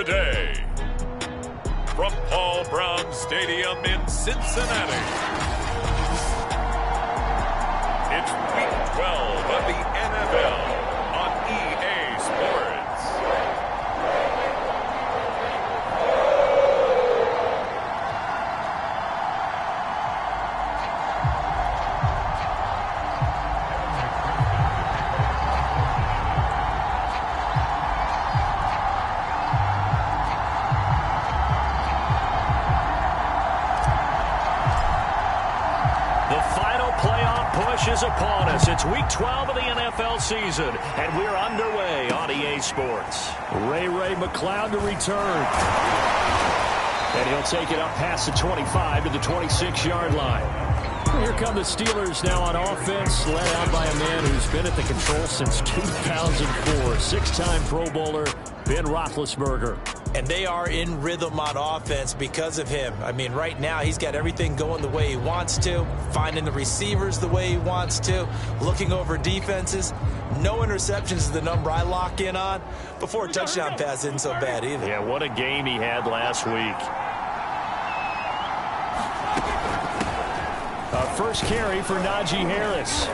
today. From Paul Brown Stadium in Cincinnati, it's Week 12 of the NFL on EA Sports. Is upon us. It's Week 12 of the NFL season, and we're underway on EA Sports. Ray McCloud to return. And he'll take it up past the 25 to the 26-yard line. Here come the Steelers now on offense, led out by a man who's been at the control since 2004. Six-time Pro Bowler, Ben Roethlisberger. And they are in rhythm on offense because of him. I mean, right now, he's got everything going the way he wants to, finding the receivers the way he wants to, looking over defenses. No interceptions is the number I lock in on. Before a touchdown pass isn't so bad either. Yeah, what a game he had last week. First carry for Najee Harris.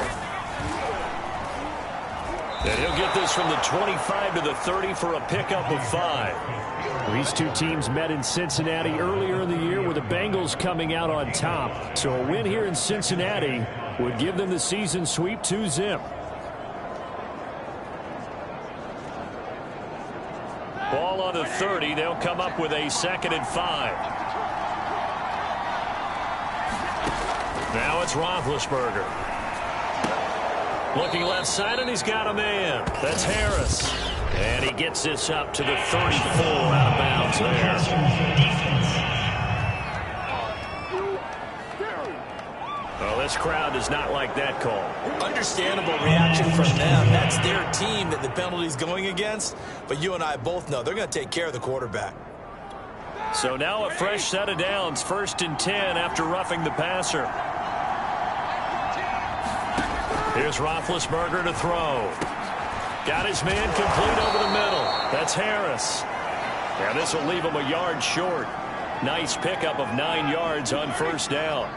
And he'll get this from the 25 to the 30 for a pickup of 5. These two teams met in Cincinnati earlier in the year with the Bengals coming out on top. So a win here in Cincinnati would give them the season sweep 2-zip. Ball on the 30. They'll come up with a 2nd and 5. Now it's Roethlisberger. Looking left side, and he's got a man. That's Harris. And he gets this up to the 34 out of bounds there. Well, this crowd does not like that call. Understandable reaction from them. That's their team that the penalty's going against. But you and I both know they're going to take care of the quarterback. So now a fresh set of downs. 1st and 10 after roughing the passer. Here's Roethlisberger to throw. Got his man complete over the middle. That's Harris. Now this will leave him a yard short. Nice pickup of 9 yards on 1st down.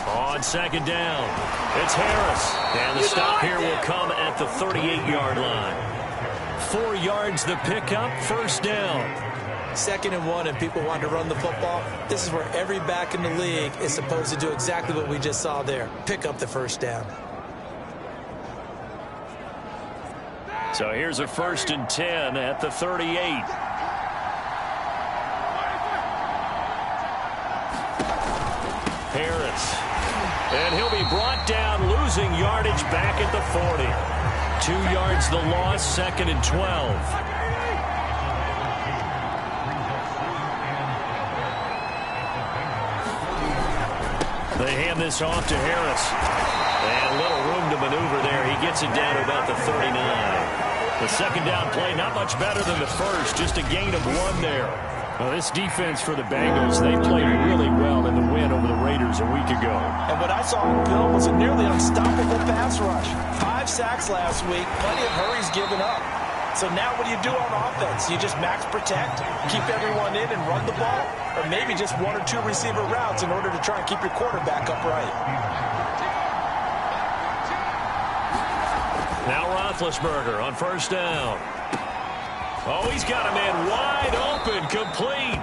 On 2nd down, it's Harris. And the stop here will come at the 38-yard line. 4 yards the pickup, 1st down. 2nd and 1, and people want to run the football. This is where every back in the league is supposed to do exactly what we just saw there. Pick up the 1st down. So here's a 1st and 10 at the 38. Harris. And he'll be brought down, losing yardage back at the 40. 2 yards the loss, 2nd and 12. They hand this off to Harris. And little room to maneuver there. He gets it down to about the 39. The 2nd down play, not much better than the first. Just a gain of 1 there. Well, this defense for the Bengals, they played really well in the win over the Raiders a week ago. And what I saw in Bill was a nearly unstoppable pass rush. 5 sacks last week, plenty of hurries given up. So now what do you do on offense? You just max protect, keep everyone in and run the ball? Or maybe just 1 or 2 receiver routes in order to try and keep your quarterback upright? Now Roethlisberger on 1st down. Oh, he's got a man wide open, complete.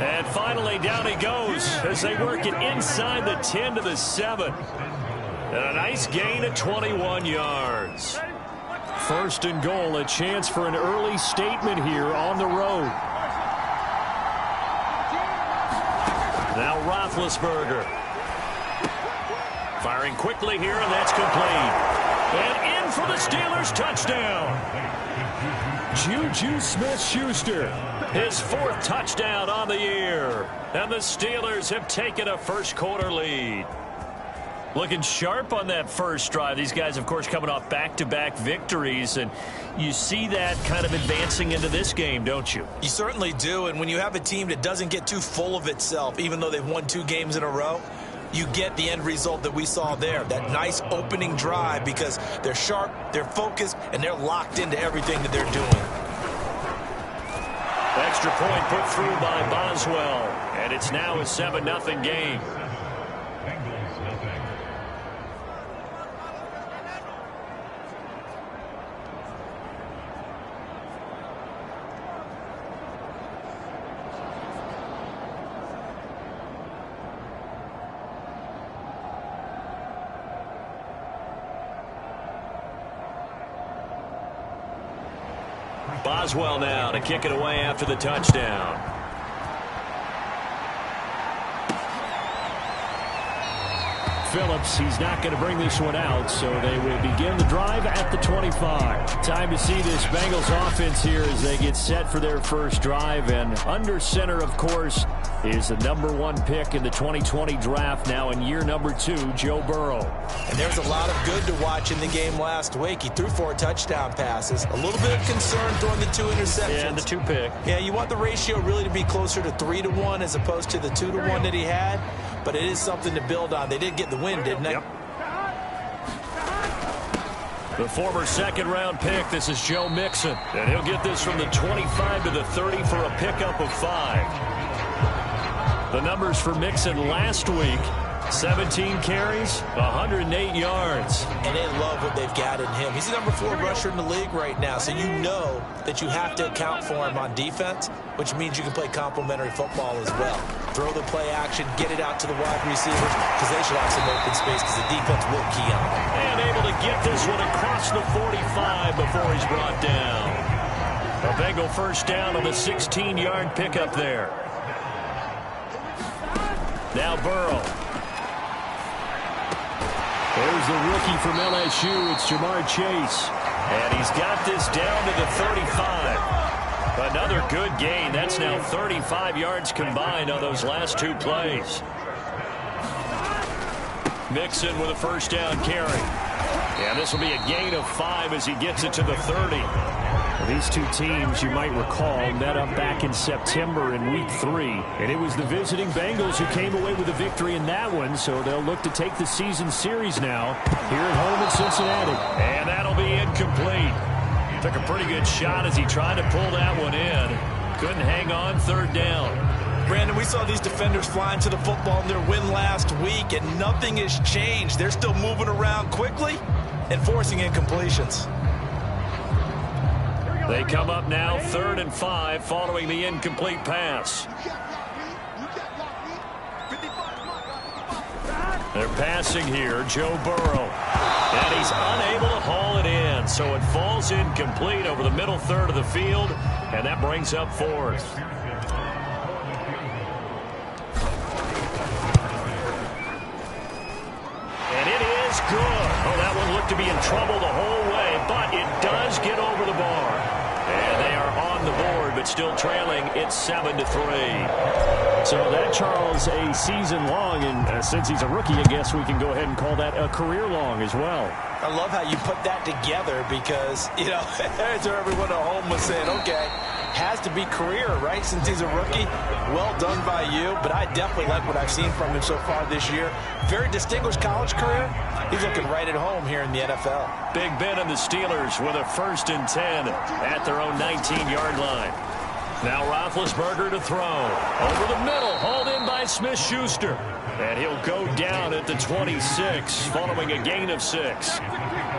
And finally down he goes as they work it inside the 10 to the 7. And a nice gain of 21 yards. 1st and goal, a chance for an early statement here on the road. Now Roethlisberger. Firing quickly here, and that's complete. And in for the Steelers touchdown. Juju Smith-Schuster, his 4th touchdown on the year. And the Steelers have taken a 1st quarter lead. Looking sharp on that first drive. These guys, of course, coming off back-to-back victories, and you see that kind of advancing into this game, don't you? You certainly do, and when you have a team that doesn't get too full of itself, even though they've won 2 games in a row, you get the end result that we saw there, that nice opening drive, because they're sharp, they're focused, and they're locked into everything that they're doing. Extra point put through by Boswell, and it's now a 7-0 game. Boswell now to kick it away after the touchdown. Phillips, he's not going to bring this one out, so they will begin the drive at the 25. Time to see this Bengals offense here as they get set for their first drive. And under center, of course, is the #1 pick in the 2020 draft, now in year #2, Joe Burrow. And there's a lot of good to watch in the game last week. He threw 4 touchdown passes. A little bit of concern throwing the 2 interceptions. Yeah, and the 2 pick. Yeah, you want the ratio really to be closer to 3-to-1 as opposed to the 2-to-1 that he had. But it is something to build on. They did get the win, didn't they? Yep. The former second-round pick, this is Joe Mixon. And he'll get this from the 25 to the 30 for a pickup of 5. The numbers for Mixon last week: 17 carries, 108 yards. And they love what they've got in him. He's the #4 rusher in the league right now, so you know that you have to account for him on defense, which means you can play complementary football as well. Throw the play action, get it out to the wide receivers, because they should have some open space, because the defense will key on them. And able to get this one across the 45 before he's brought down. A Bengal first down on the 16-yard pickup there. Now Burrow. There's the rookie from LSU. It's Jamar Chase. And he's got this down to the 35. Another good gain. That's now 35 yards combined on those last 2 plays. Mixon with a first down carry. And this will be a gain of 5 as he gets it to the 30. These two teams, you might recall, met up back in September in Week 3. And it was the visiting Bengals who came away with a victory in that one, so they'll look to take the season series now here at home in Cincinnati. And that'll be incomplete. Took a pretty good shot as he tried to pull that one in. Couldn't hang on, 3rd down. Brandon, we saw these defenders flying to the football in their win last week, and nothing has changed. They're still moving around quickly and forcing incompletions. They come up now 3rd and 5 following the incomplete pass. They're passing here, Joe Burrow. And he's unable to haul it in, so it falls incomplete over the middle third of the field, and that brings up 4th. And it is good. Oh, that one looked to be in trouble the whole way, but it does get over the bar. And they are on the board, but still trailing. It's 7-3. So that, Charles, a season long, and since he's a rookie, I guess we can go ahead and call that a career long as well. I love how you put that together because, you know, everyone at home was saying, okay, has to be career, right, since he's a rookie. Well done by you, but I definitely like what I've seen from him so far this year. Very distinguished college career. He's looking right at home here in the NFL. Big Ben and the Steelers with a 1st and 10 at their own 19-yard line. Now Roethlisberger to throw. Over the middle, hauled in by Smith-Schuster. And he'll go down at the 26, following a gain of 6.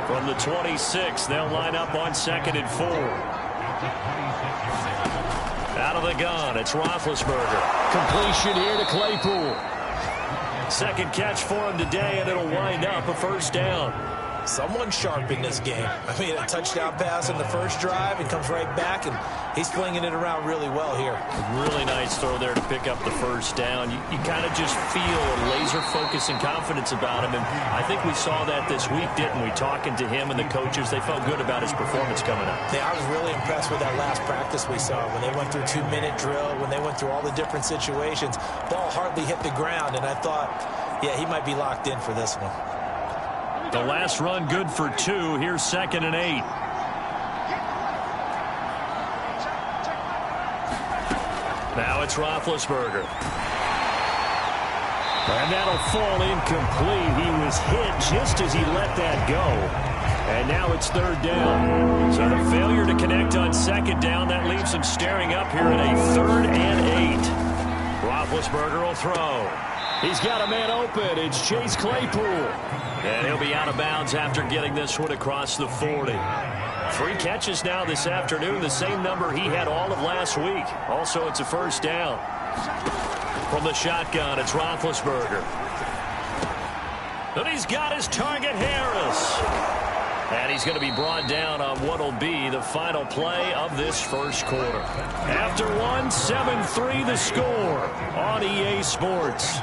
From the 26, they'll line up on 2nd and 4. Out of the gun, it's Roethlisberger. Completion here to Claypool. 2nd catch for him today, and it'll wind up a 1st down. Someone sharp in this game. I mean, a touchdown pass in the first drive and comes right back, and he's flinging it around really well here. Really nice throw there to pick up the 1st down. You kind of just feel a laser focus and confidence about him, and I think we saw that this week, didn't we? Talking to him and the coaches, they felt good about his performance coming up. Yeah, I was really impressed with that last practice we saw when they went through 2-minute drill, when they went through all the different situations. Ball hardly hit the ground, and I thought, yeah, he might be locked in for this one. The last run good for 2. Here's 2nd and 8. Now it's Roethlisberger. And that'll fall incomplete. He was hit just as he let that go. And now it's third down. So the failure to connect on second down, that leaves him staring up here at a 3rd and 8. Roethlisberger will throw. He's got a man open. It's Chase Claypool. And he'll be out of bounds after getting this one across the 40. 3 catches now this afternoon, the same number he had all of last week. Also, it's a first down. From the shotgun, it's Roethlisberger. And he's got his target, Harris. And he's going to be brought down on what will be the final play of this first quarter. After 1, 7-3 the score on EA Sports.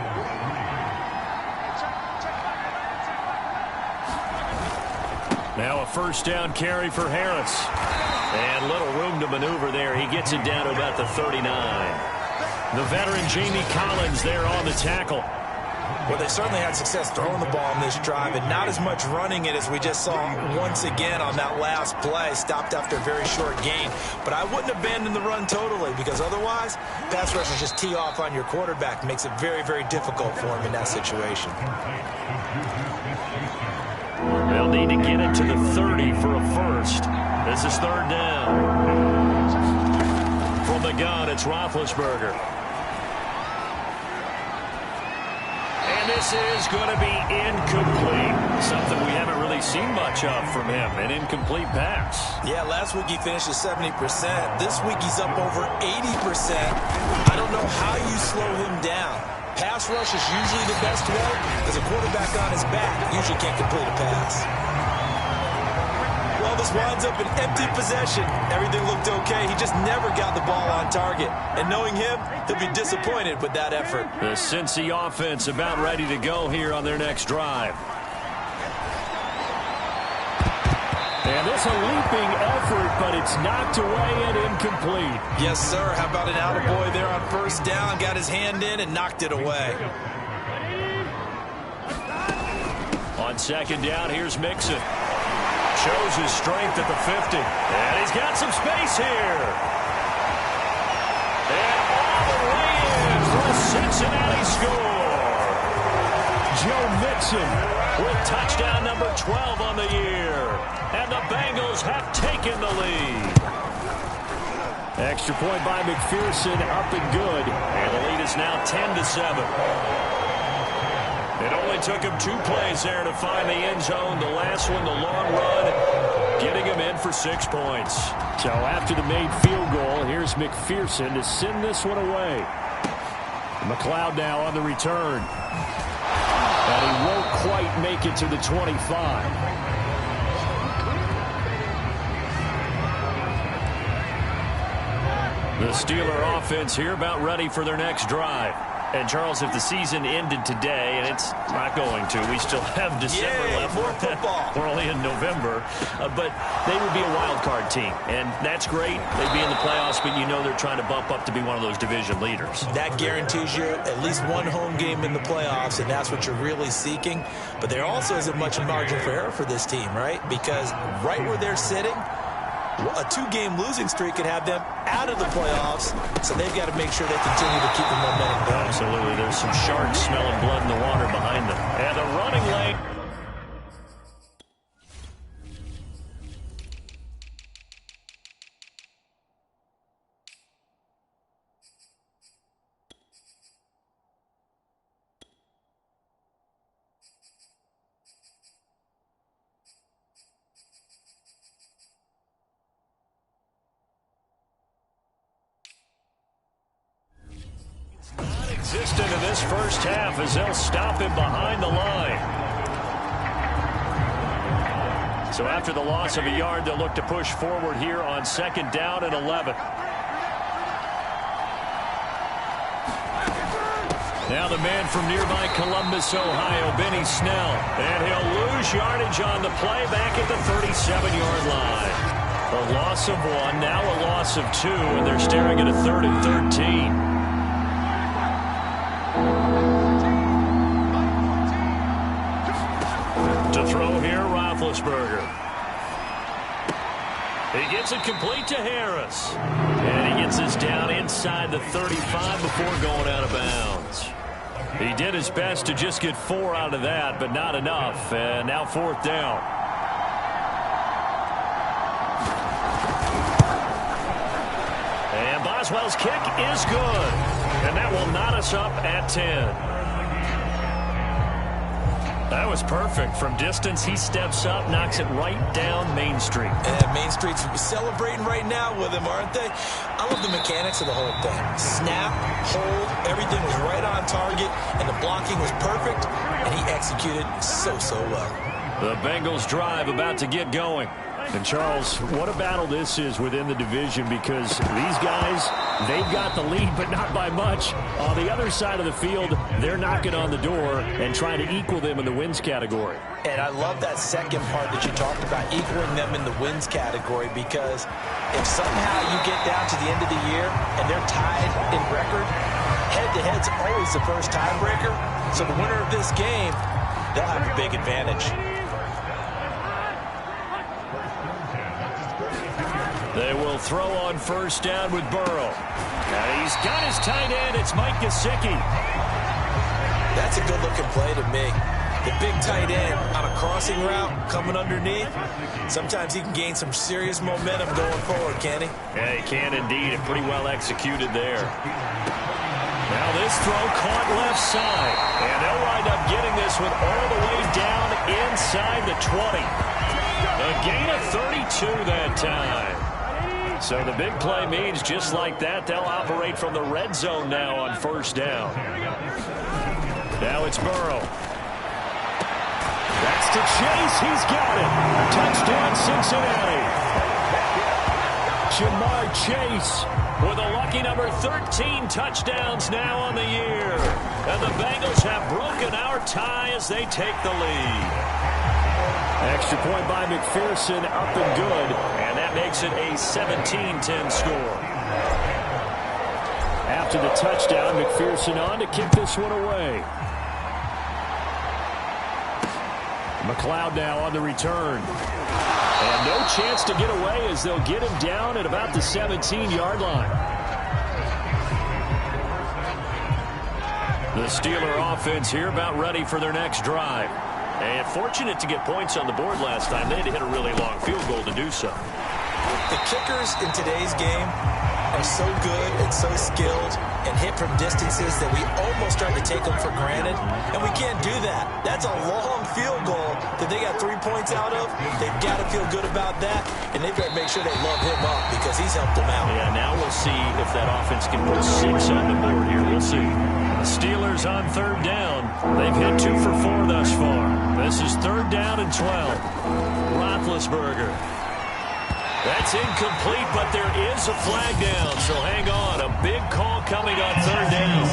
Now a first down carry for Harris. And little room to maneuver there. He gets it down to about the 39. The veteran Jamie Collins there on the tackle. Well, they certainly had success throwing the ball in this drive and not as much running it as we just saw once again on that last play. Stopped after a very short gain. But I wouldn't abandon the run totally because otherwise, pass rushers just tee off on your quarterback. Makes it very, very difficult for him in that situation. They'll need to get it to the 30 for a first. This is third down. From the gun, it's Roethlisberger. And this is going to be incomplete. Something we haven't really seen much of from him, an incomplete pass. Yeah, last week he finished at 70%. This week he's up over 80%. I don't know how you slow him down. Pass rush is usually the best way because a quarterback on his back usually can't complete a pass. Well, this winds up an empty possession. Everything looked okay. He just never got the ball on target. And knowing him, he'll be disappointed with that effort. The Cincy offense about ready to go here on their next drive. And this a leaping effort, but it's knocked away and incomplete. Yes, sir. How about an attaboy there on first down? Got his hand in and knocked it away. On second down, here's Mixon. Shows his strength at the 50. And he's got some space here. And all the way in for a Cincinnati score. Joe Mixon with touchdown number 12 on the year. And the Bengals have taken the lead. Extra point by McPherson, up and good. And the lead is now 10-7. It only took him 2 plays there to find the end zone. The last one, the long run, getting him in for 6 points. So after the made field goal, here's McPherson to send this one away. McLeod now on the return. And he won't quite make it to the 25. The Steeler offense here about ready for their next drive. And, Charles, if the season ended today, and it's not going to, we still have December left. More football. We're only in November. But they would be a wild card team. And that's great. They'd be in the playoffs, but you know they're trying to bump up to be one of those division leaders. That guarantees you at least one home game in the playoffs, and that's what you're really seeking. But there also isn't much margin for error for this team, right? Because right where they're sitting, a 2-game losing streak could have them out of the playoffs, so they've got to make sure they continue to keep the momentum going. Absolutely. There's some sharks smelling blood in the water behind them. And a running lane. Existent in this first half as they'll stop him behind the line. So after the loss of a yard, they'll look to push forward here on second down and 11. Now the man from nearby Columbus, Ohio, Benny Snell. And he'll lose yardage on the play back at the 37-yard line. A loss of 1, now a loss of 2, and they're staring at a 3rd and 13. To throw here, Roethlisberger. He gets it complete to Harris. And he gets this down inside the 35 before going out of bounds. He did his best to just get 4 out of that, but not enough. And now 4th down. And Boswell's kick is good. And that will knot us up at 10. That was perfect. From distance, he steps up, knocks it right down Main Street. And Main Street's celebrating right now with him, aren't they? I love the mechanics of the whole thing. Snap, hold, everything was right on target, and the blocking was perfect, and he executed so well. The Bengals drive about to get going. And, Charles, what a battle this is within the division, because these guys, they've got the lead, but not by much. On the other side of the field, they're knocking on the door and trying to equal them in the wins category. And I love that second part that you talked about, equaling them in the wins category, because if somehow you get down to the end of the year and they're tied in record, head-to-head's always the first tiebreaker. So the winner of this game, they'll have a big advantage. They will throw on 1st down with Burrow. And he's got his tight end. It's Mike Gesicki. That's a good-looking play to me. The big tight end on a crossing route coming underneath. Sometimes he can gain some serious momentum going forward, can he? Yeah, he can indeed. And pretty well executed there. Now this throw caught left side. And they'll wind up getting this one all the way down inside the 20. A gain of 32 that time. So the big play means just like that, they'll operate from the red zone now on 1st down. Now it's Burrow. That's to Chase. He's got it. Touchdown, Cincinnati. Ja'Marr Chase with a lucky number 13 touchdowns now on the year. And the Bengals have broken our tie as they take the lead. Extra point by McPherson, up and good, and that makes it a 17-10 score. After the touchdown, McPherson on to kick this one away. McLeod now on the return. And no chance to get away as they'll get him down at about the 17-yard line. The Steeler offense here about ready for their next drive. And fortunate to get points on the board last time. They had to hit a really long field goal to do so. The kickers in today's game are so good and so skilled and hit from distances that we almost start to take them for granted. And we can't do that. That's a long field goal that they got 3 points out of. They've got to feel good about that. And they've got to make sure they love him up because he's helped them out. Yeah, now we'll see if that offense can put 6 on the board here. We'll see. The Steelers on 3rd down. They've hit 2 for 4 thus far. This is 3rd down and 12. Roethlisberger. That's incomplete, but there is a flag down, so hang on. A big call coming on 3rd down.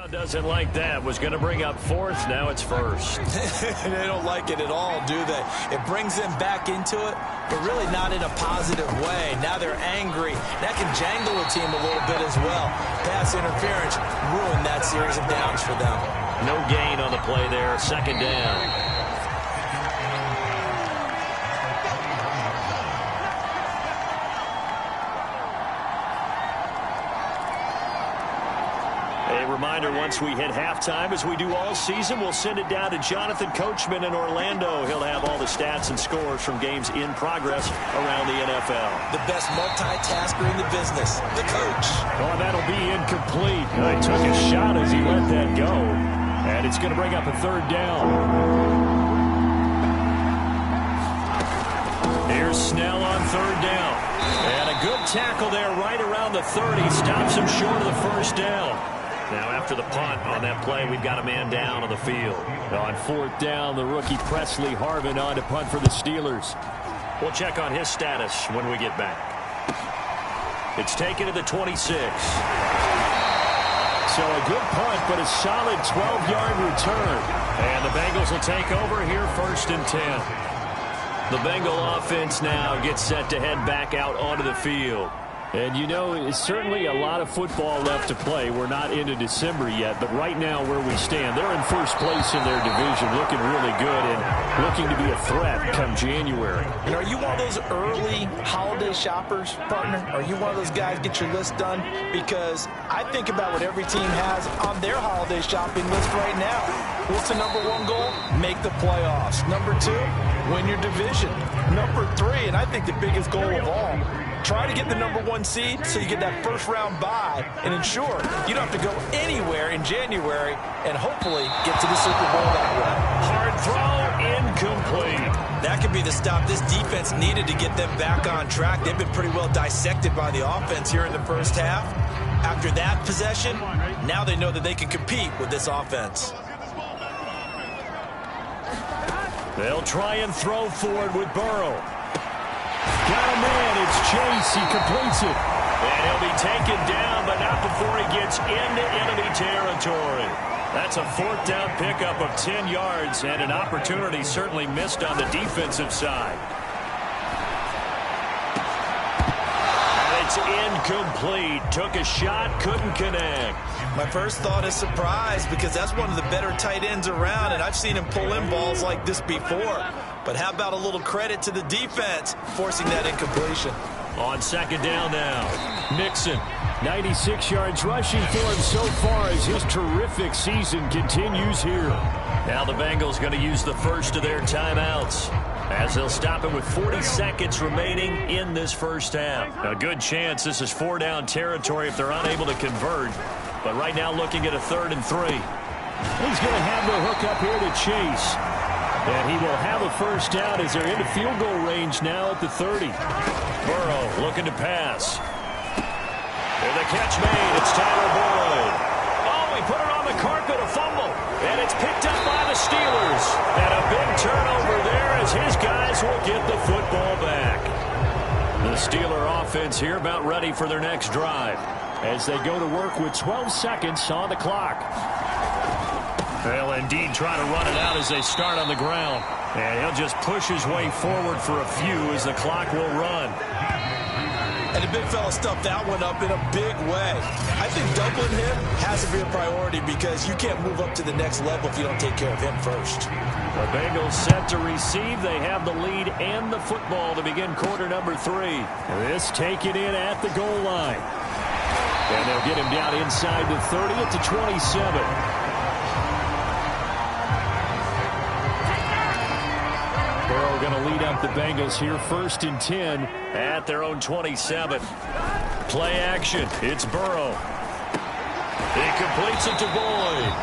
Well, doesn't like that. Was going to bring up 4th. Now it's 1st. They don't like it at all, do they? It brings them back into it, but really not in a positive way. Now they're angry. That can jangle the team a little bit as well. Pass interference ruined that series of downs for them. No gain on the play there. 2nd down. Reminder, once we hit halftime, as we do all season, we'll send it down to Jonathan Coachman in Orlando. He'll have all the stats and scores from games in progress around the NFL. The best multitasker in the business, the coach. Oh, that'll be incomplete. He took a shot as he let that go. And it's going to bring up a 3rd down. Here's Snell on 3rd down. And a good tackle there right around the 30. Stops him short of the 1st down. Now, after the punt on that play, we've got a man down on the field. On 4th down, the rookie Presley Harvin on to punt for the Steelers. We'll check on his status when we get back. It's taken to the 26. So a good punt, but a solid 12-yard return. And the Bengals will take over here 1st and 10. The Bengal offense now gets set to head back out onto the field. And, you know, it's certainly a lot of football left to play. We're not into December yet, but right now where we stand, they're in first place in their division, looking really good and looking to be a threat come January. And are you one of those early holiday shoppers, partner? Are you one of those guys get your list done? Because I think about what every team has on their holiday shopping list right now. What's the number 1 goal? Make the playoffs. Number 2, win your division. Number 3, and I think the biggest goal of all, try to get the number 1 seed so you get that first-round bye and ensure you don't have to go anywhere in January and hopefully get to the Super Bowl that way. Hard throw, incomplete. That could be the stop this defense needed to get them back on track. They've been pretty well dissected by the offense here in the first half. After that possession, now they know that they can compete with this offense. They'll try and throw forward with Burrow. Got a man, it's Chase, he completes it. And he'll be taken down, but not before he gets into enemy territory. That's a 4th down pickup of 10 yards, and an opportunity certainly missed on the defensive side. And it's incomplete. Took a shot, couldn't connect. My first thought is surprise, because that's one of the better tight ends around, and I've seen him pull in balls like this before. But how about a little credit to the defense forcing that incompletion? On 2nd down now, Mixon, 96 yards rushing for him so far as his terrific season continues here. Now the Bengals going to use the first of their timeouts, as they'll stop it with 40 seconds remaining in this first half. A good chance this is 4-down territory if they're unable to convert. But right now looking at a 3rd and 3. He's going to have the hook up here to Chase. And he will have a first down as they're into field goal range now at the 30. Burrow looking to pass. And the catch made. It's Tyler Boyd. Oh, he put it on the carpet, a fumble. And it's picked up by the Steelers. And a big turnover there as his guys will get the football back. The Steeler offense here about ready for their next drive, as they go to work with 12 seconds on the clock. They'll indeed try to run it out as they start on the ground. And he'll just push his way forward for a few as the clock will run. And the big fella stuffed that one up in a big way. I think doubling him has to be a priority, because you can't move up to the next level if you don't take care of him first. The Bengals set to receive. They have the lead and the football to begin quarter number 3. This taken in at the goal line. And they'll get him down inside the 30 at the 27. Burrow going to lead up the Bengals here 1st and 10 at their own 27. Play action. It's Burrow. He completes it to Boyd.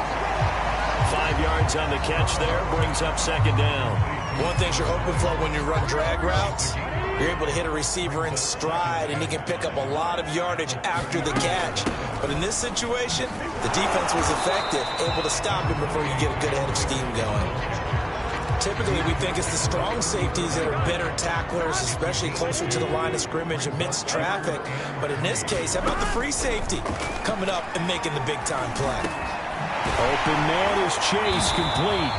5 yards on the catch there. Brings up 2nd down. One thing you're hoping for when you run drag routes, you're able to hit a receiver in stride, and he can pick up a lot of yardage after the catch. But in this situation, the defense was effective, able to stop him before you get a good head of steam going. Typically, we think it's the strong safeties that are better tacklers, especially closer to the line of scrimmage amidst traffic. But in this case, how about the free safety coming up and making the big-time play? Open man is Chase, complete.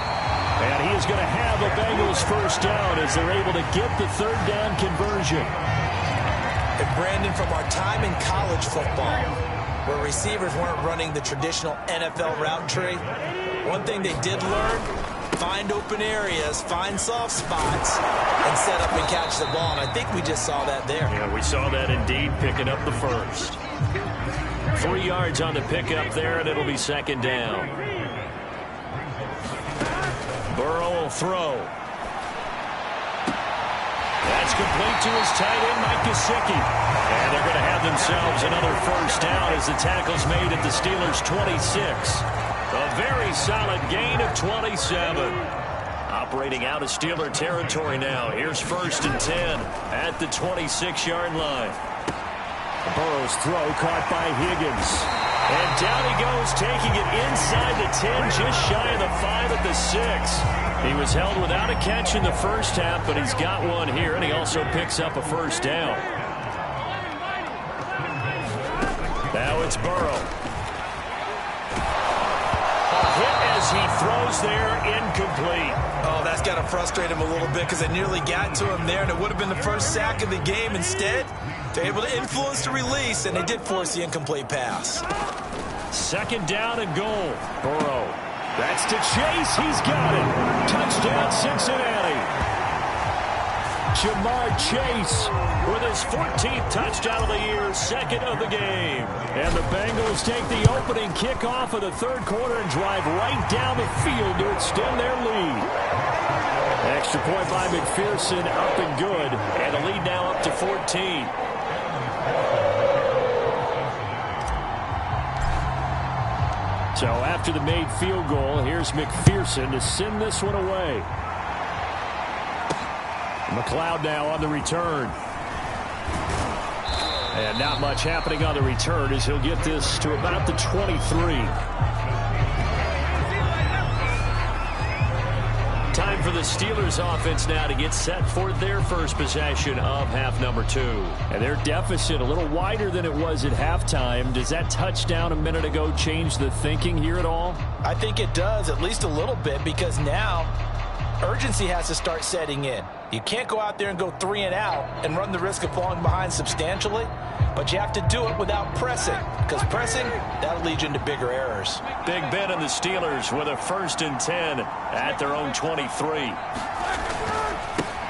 And he is going to have a Bengals first down as they're able to get the 3rd down conversion. And Brandon, from our time in college football, where receivers weren't running the traditional NFL route tree, one thing they did learn: find open areas, find soft spots, and set up and catch the ball. And I think we just saw that there. Yeah, we saw that indeed, picking up the first. 3 yards on the pickup there, and it'll be 2nd down. Burrow will throw. That's complete to his tight end, Mike Gesicki. And they're going to have themselves another first down as the tackle's made at the Steelers' 26. A very solid gain of 27. Operating out of Steeler territory now. Here's 1st and 10 at the 26-yard line. Burrow's throw caught by Higgins. And down he goes, taking it inside the 10, just shy of the 5 at the 6. He was held without a catch in the first half, but he's got one here, and he also picks up a first down. Now it's Burrow. He throws there, incomplete. Oh, that's got to frustrate him a little bit because they nearly got to him there, and it would have been the first sack of the game. Instead, they're able to influence the release, and they did force the incomplete pass. Second down and goal. Burrow. That's to Chase. He's got it. Touchdown, Cincinnati. Ja'Marr Chase with his 14th touchdown of the year, second of the game. And the Bengals take the opening kickoff of the third quarter and drive right down the field to extend their lead. Extra point by McPherson, up and good. And the lead now up to 14. So after the made field goal, here's McPherson to send this one away. McLeod now on the return. And not much happening on the return as he'll get this to about the 23. Time for the Steelers offense now to get set for their first possession of half number 2. And their deficit a little wider than it was at halftime. Does that touchdown a minute ago change the thinking here at all? I think it does, at least a little bit, because now urgency has to start setting in. You can't go out there and go 3 and out and run the risk of falling behind substantially, but you have to do it without pressing, because pressing, that'll lead you into bigger errors. Big Ben and the Steelers with a 1st and 10 at their own 23.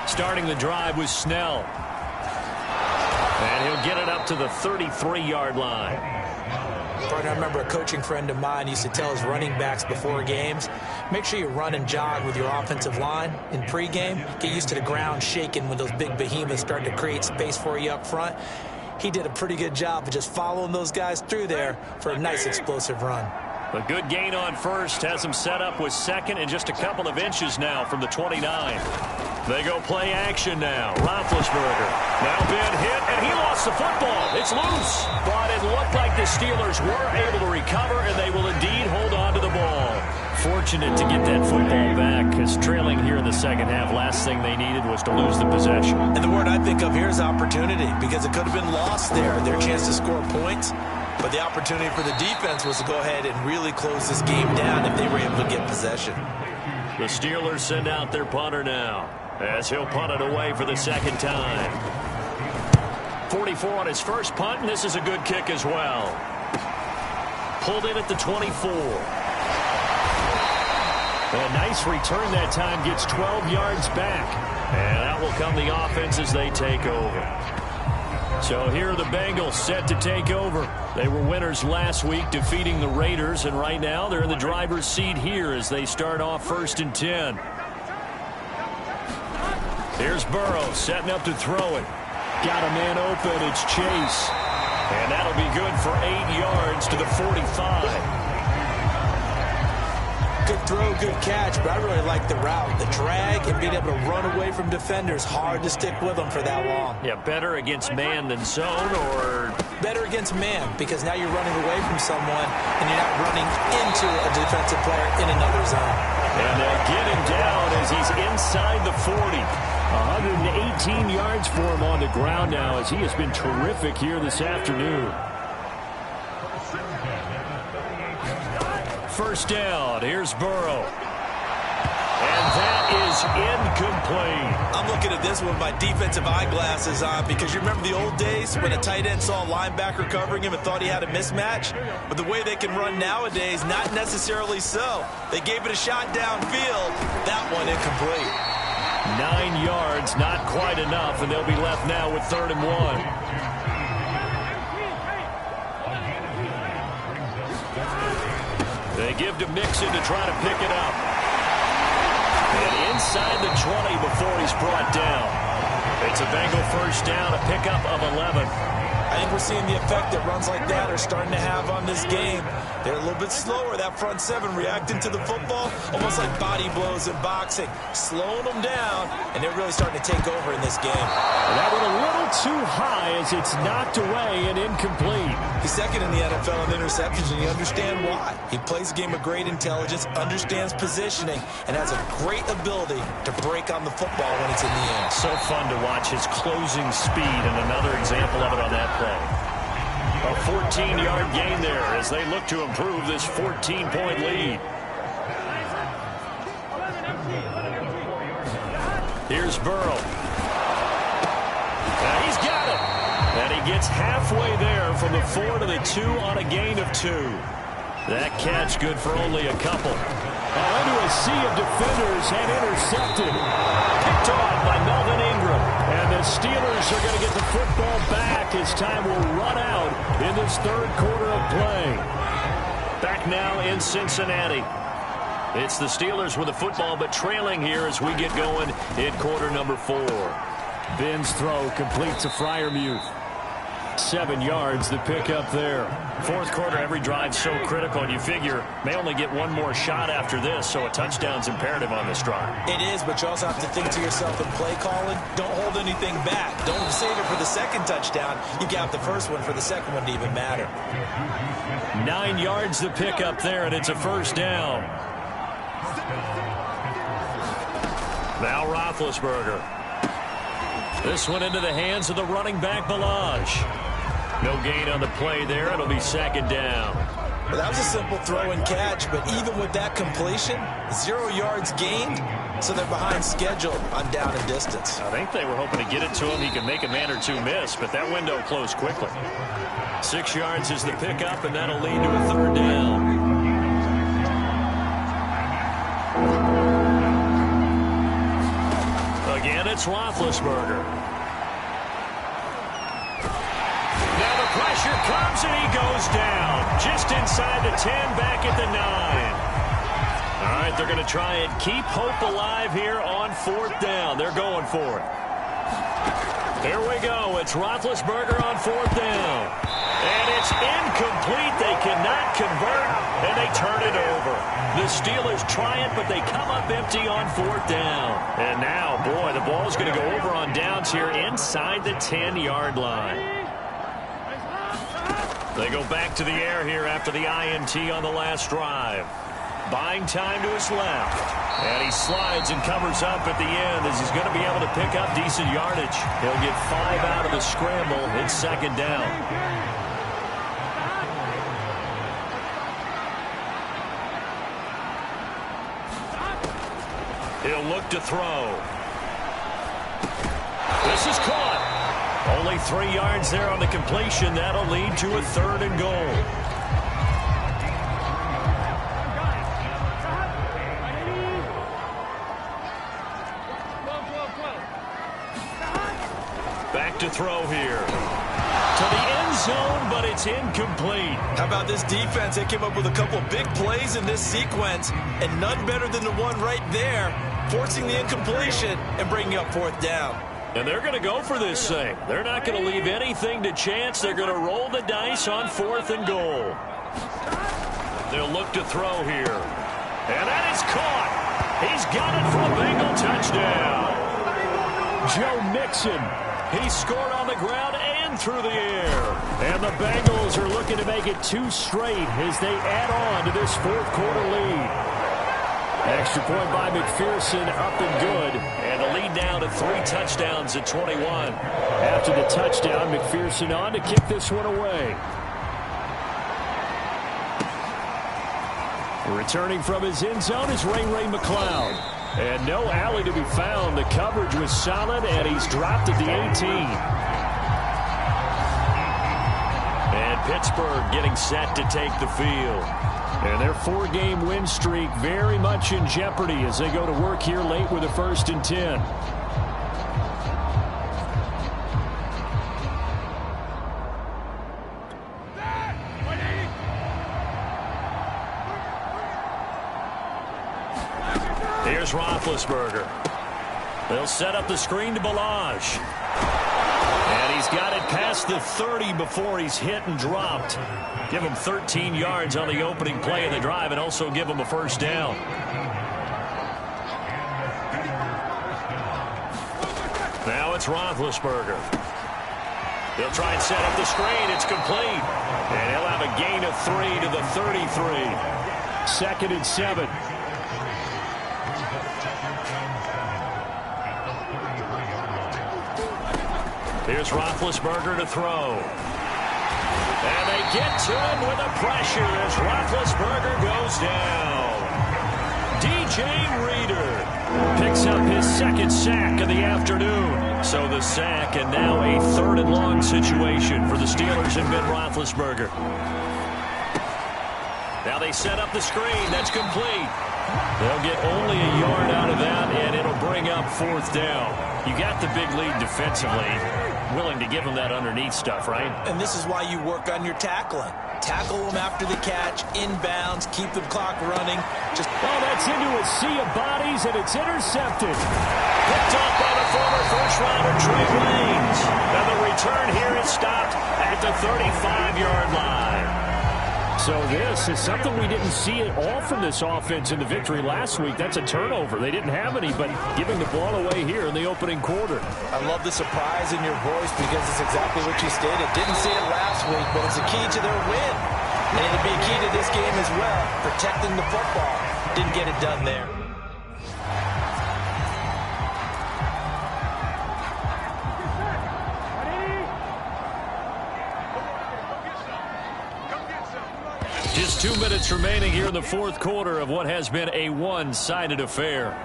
Starting the drive with Snell. And he'll get it up to the 33-yard line. I remember a coaching friend of mine used to tell his running backs before games, make sure you run and jog with your offensive line in pregame. Get used to the ground shaking when those big behemoths start to create space for you up front. He did a pretty good job of just following those guys through there for a nice explosive run. A good gain on first has him set up with second and just a couple of inches now from the 29. They go play action now. Roethlisberger. Now Ben hit, and he lost the football. It's loose. But it looked like the Steelers were able to recover, and they will indeed hold on to the ball. Fortunate to get that football back, because trailing here in the second half, last thing they needed was to lose the possession. And the word I think of here is opportunity, because it could have been lost there, their chance to score points. But the opportunity for the defense was to go ahead and really close this game down if they were able to get possession. The Steelers send out their punter now, as he'll punt it away for the second time. 44 on his first punt, and this is a good kick as well. Pulled in at the 24. A nice return that time, gets 12 yards back. And out will come the offense as they take over. So here are the Bengals set to take over. They were winners last week, defeating the Raiders, and right now they're in the driver's seat here as they start off 1st and 10. Here's Burrow setting up to throw it. Got a man open. It's Chase. And that'll be good for 8 yards to the 45. Good throw, good catch, but I really like the route. The drag and being able to run away from defenders, hard to stick with them for that long. Yeah, better against man than zone, or? Better against man, because now you're running away from someone and you're not running into a defensive player in another zone. And they'll get him down as he's inside the 40. 118 yards for him on the ground now, as he has been terrific here this afternoon. First down, here's Burrow. And that is incomplete. I'm looking at this with my defensive eyeglasses on, because you remember the old days when a tight end saw a linebacker covering him and thought he had a mismatch? But the way they can run nowadays, not necessarily so. They gave it a shot downfield. That one incomplete. 9 yards, not quite enough, and they'll be left now with 3rd and 1. They give to Mixon to try to pick it up. And inside the 20 before he's brought down. It's a Bengal first down, a pickup of 11. I think we're seeing the effect that runs like that are starting to have on this game. They're a little bit slower, that front seven, reacting to the football, almost like body blows in boxing, slowing them down, and they're really starting to take over in this game. And that went a little too high as it's knocked away and incomplete. He's second in the NFL in interceptions, and you understand why. He plays a game of great intelligence, understands positioning, and has a great ability to break on the football when it's in the air. So fun to watch his closing speed, and another example of it on that play. A 14-yard gain there as they look to improve this 14-point lead. Here's Burrow. Now he's got it. And he gets halfway there from the 4 to the 2 on a gain of 2. That catch good for only a couple. Into a sea of defenders and intercepted. Picked off by Melvin Ingram. And the Steelers are going to get the football back as time will run out in this third quarter of play. Back now in Cincinnati. It's the Steelers with the football, but trailing here as we get going in quarter number 4. Ben's throw complete to Freiermuth. 7 yards, the pickup there. Fourth quarter, every drive so critical, and you figure may only get one more shot after this, so a touchdown's imperative on this drive. It is, but you also have to think to yourself in play calling, don't hold anything back. Don't save it for the second touchdown. You got the first one for the second one to even matter. 9 yards the pickup there, and it's a first down. Now Roethlisberger. This one into the hands of the running back, Ballage. No gain on the play there. It'll be second down. Well, that was a simple throw and catch, but even with that completion, 0 yards gained, so they're behind schedule on down and distance. I think they were hoping to get it to him. He could make a man or two miss, but that window closed quickly. 6 yards is the pickup, and that'll lead to a third down. Again, it's Roethlisberger. Now the pressure comes, and he goes down. Just inside the 10, back at the 9. All right, they're going to try and keep hope alive here on fourth down. They're going for it. Here we go. It's Roethlisberger on fourth down. And it's incomplete. They cannot convert, and they turn it over. The Steelers try it, but they come up empty on fourth down. And now, boy, the ball's going to go over on downs here inside the 10-yard line. They go back to the air here after the INT on the last drive. Buying time to his left. And he slides and covers up at the end as he's going to be able to pick up decent yardage. He'll get 5 out of the scramble. It's second down. He'll look to throw. This is caught. Only 3 yards there on the completion. That'll lead to a third and goal. Back to throw here. To the end zone, but it's incomplete. How about this defense? They came up with a couple big plays in this sequence, and none better than the one right there, forcing the incompletion and bringing up fourth down. And they're going to go for this thing. They're not going to leave anything to chance. They're going to roll the dice on fourth and goal. They'll look to throw here. And that is caught. He's got it for a Bengal touchdown. Joe Mixon. He scored on the ground and through the air. And the Bengals are looking to make it 2 straight as they add on to this fourth quarter lead. Extra point by McPherson, up and good. And the lead now to 3 touchdowns at 21. After the touchdown, McPherson on to kick this one away. Returning from his end zone is Ray McCloud. And no alley to be found. The coverage was solid, and he's dropped at the 18. And Pittsburgh getting set to take the field. And their 4-game win streak very much in jeopardy as they go to work here late with a 1st and 10. Here's Roethlisberger. They'll set up the screen to Ballage. And he's got it past the 30 before he's hit and dropped. Give him 13 yards on the opening play of the drive and also give him a first down. Now it's Roethlisberger. He'll try and set up the screen. It's complete. And he'll have a gain of 3 to the 33. 2nd and 7. Here's Roethlisberger to throw. And they get to him with the pressure as Roethlisberger goes down. DJ Jay Reader picks up his second sack of the afternoon. So the sack, and now a 3rd and long situation for the Steelers and Ben Roethlisberger. Now they set up the screen. That's complete. They'll get only a yard out of that, and it'll bring up 4th down. You got the big lead defensively. Willing to give them that underneath stuff, right? And this is why you work on your tackling. Tackle them after the catch, inbounds, keep the clock running. That's into a sea of bodies, and it's intercepted. Picked off by the former first-rounder Trey Waynes. And the return here is stopped at the 35-yard line. So this is something we didn't see at all from this offense in the victory last week. That's a turnover. They didn't have any, but giving the ball away here in the opening quarter. I love the surprise in your voice because it's exactly what you stated. Didn't see it last week, but it's a key to their win. And it'll be a key to this game as well, protecting the football. Didn't get it done there. Just 2 minutes remaining here in the 4th quarter of what has been a one-sided affair.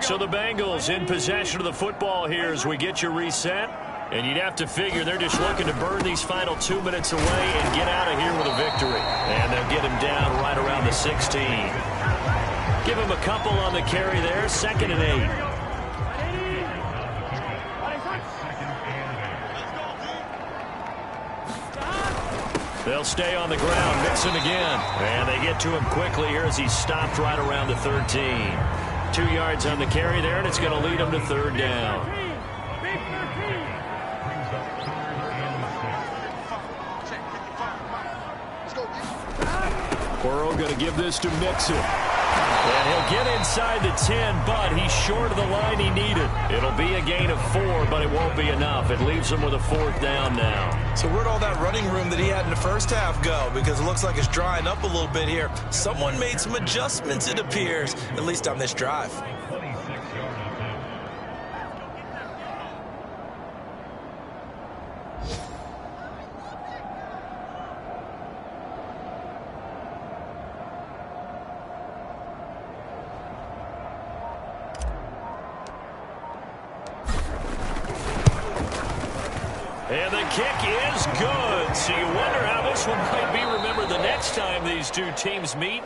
So the Bengals in possession of the football here as we get you reset. And you'd have to figure they're just looking to burn these final 2 minutes away and get out of here with a victory. And they'll get him down right around the 16. Give him a couple on the carry there, 2nd and 8. They'll stay on the ground. Mixon again. And they get to him quickly here as he's stopped right around the 13. 2 yards on the carry there, and it's going to lead him to 3rd down. Burrow going to give this to Mixon. And he'll get inside the 10, but he's short of the line he needed. It'll be a gain of 4, but it won't be enough. It leaves him with a 4th down now. So where'd all that running room that he had in the first half go? Because it looks like it's drying up a little bit here. Someone made some adjustments, it appears, at least on this drive. And the kick is good. So you wonder how this one might be remembered the next time these two teams meet.